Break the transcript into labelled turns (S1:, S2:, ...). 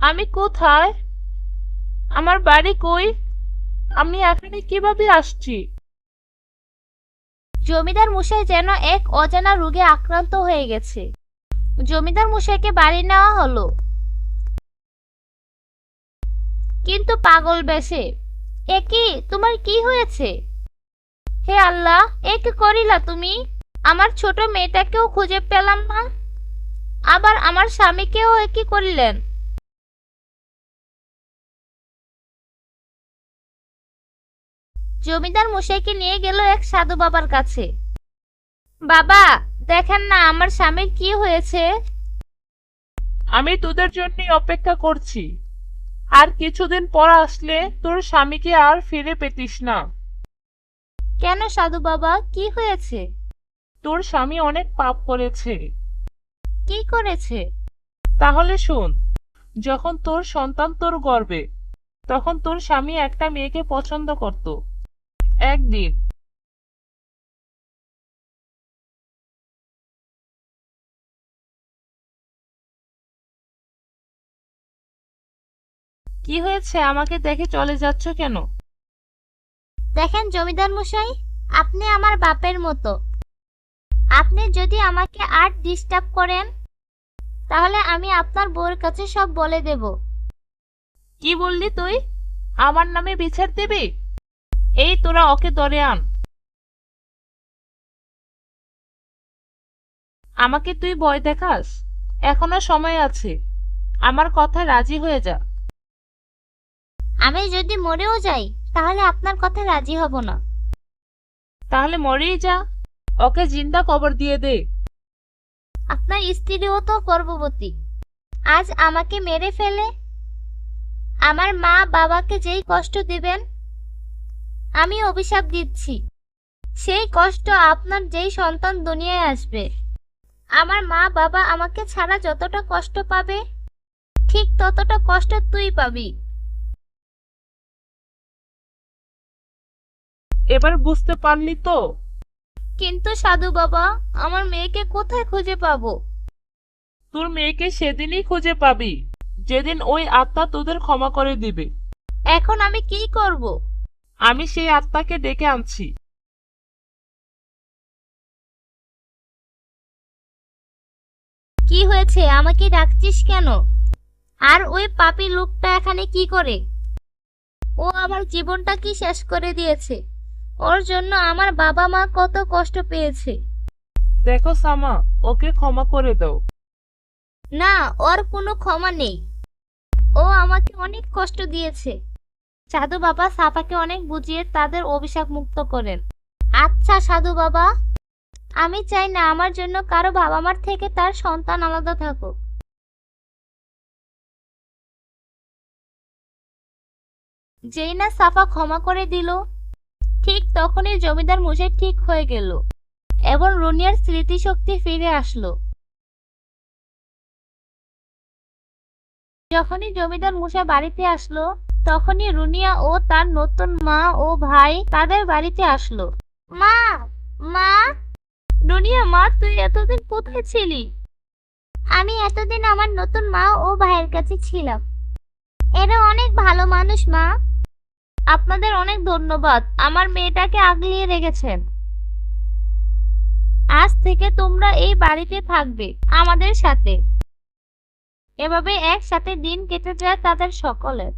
S1: আমি কোথায়? আমার বাড়ি কই? আমি এখানে কিভাবে আসছি?
S2: জমিদার মশাই যেন এক অজানা রোগে আক্রান্ত হয়ে গেছে। জমিদার মশাইকে বাড়ি নেওয়া হলো, কিন্তু পাগল বেশে। এ কি, তোমার কি হয়েছে? হে আল্লাহ, এ কি করিলা তুমি? আমার ছোট মেয়েটাকেও খুঁজে পেলাম না, আবার আমার স্বামীকেও এ কি করিলেন? জমিদার মশাইকে নিয়ে গেল এক সাধু বাবার কাছে। বাবা, দেখেন না আমার স্বামীর কি হয়েছে।
S1: আমি তোদের জন্যই অপেক্ষা করছি। আর কিছুদিন পর আসলে তোর স্বামীকে আর ফিরে পেতিস না।
S2: কেন সাধু বাবা, কি হয়েছে?
S1: তোর স্বামী অনেক পাপ করেছে।
S2: কি করেছে?
S1: তাহলে শোন, যখন তোর সন্তান তোর গর্ভে, তখন তোর স্বামী একটা মেয়েকে পছন্দ করত। একদিন কি হয়েছে, আমাকে দেখে চলে যাচ্ছ কেন?
S2: দেখেন জমিদার মশাই, আপনি আমার বাপের মতো। আপনি যদি আমাকে আর ডিস্টার্ব করেন, তাহলে আমি আপনার বউয়ের কাছে সব বলে দেব।
S1: কি বললি তুই? আমার নামে বিচার দিবি? এই তোরা ওকে ধরে আন। আমাকে তুই ভয় দেখাস? এখনো সময় আছে, আমার কথায় রাজি হয়ে যা।
S2: আমি যদি মরেও যাই, তাহলে আপনার কথা রাজি হব না।
S1: তাহলে মরেই যা, ওকে জিন্দা কবর দিয়ে দে।
S2: আপনার স্ত্রীও তো গর্ভবতী, আজ আমাকে মেরে ফেলে আমার মা বাবাকে যেই কষ্ট দিবেন, আমি অভিশাপ দিচ্ছি, সেই কষ্ট আপনার যেই সন্তান দুনিয়ায় আসবে, আমার মা বাবা আমাকে ছাড়া যতটা কষ্ট পাবে, ঠিক ততটা কষ্ট তুই পাবি।
S1: এবার বুঝতে পারলি তো?
S2: কিন্তু সাধু বাবা, আমার মেয়েকে কোথায় খুঁজে পাবো?
S1: তোর মেয়েকে সেদিনই খুঁজে পাবি, যেদিন ওই আত্মা তোদের ক্ষমা করে দিবে।
S2: এখন আমি কি করব?
S1: আমি সেই আত্মাকে ডেকে আনছি।
S2: কি হয়েছে, আমাকে ডাকছিস কেন? আর ওই পাপী লোকটা এখানে কি করে? ও আমার জীবনটা কি শেষ করে দিয়েছে। ওর জন্য আমার বাবা মা কত কষ্ট পেয়েছে।
S1: দেখো সামা, ওকে ক্ষমা করে দাও।
S2: না, ওর কোনো ক্ষমা নেই। ও আমাকে অনেক কষ্ট দিয়েছে। সাধু বাবা সাপাকে অনেক বুঝিয়ে তাদের অভিশাপ মুক্ত করেন। আচ্ছা সাধু বাবা, আমি চাই না আমার জন্য কারো বাবা মার থেকে তার সন্তান আলাদা থাকুক। যেই না সাফা ক্ষমা করে দিল, ঠিক তখনই জমিদার মশাই ঠিক হয়ে গেল এবং রুনিয়ার স্মৃতিশক্তি ফিরে আসলো। যখনই জমিদার মশাই বাড়িতে আসলো, তখনই রুনিয়া ও তার নতুন মা ও ভাই তাদের বাড়িতে আসলো। মা, মা! রুনিয়া, মা, তুই এতদিন কোথায় ছিলি? আমি এতদিন আমার নতুন মা ও ভাইয়ের কাছে ছিলাম। এরা অনেক ভালো মানুষ মা। আপনাদের অনেক ধন্যবাদ, আমার মেয়েটাকে আগলিয়ে রেখেছেন। আজ থেকে তোমরা এই বাড়িতে থাকবে আমাদের সাথে। এভাবে একসাথে দিন কেটে যায় তাদের সকলের।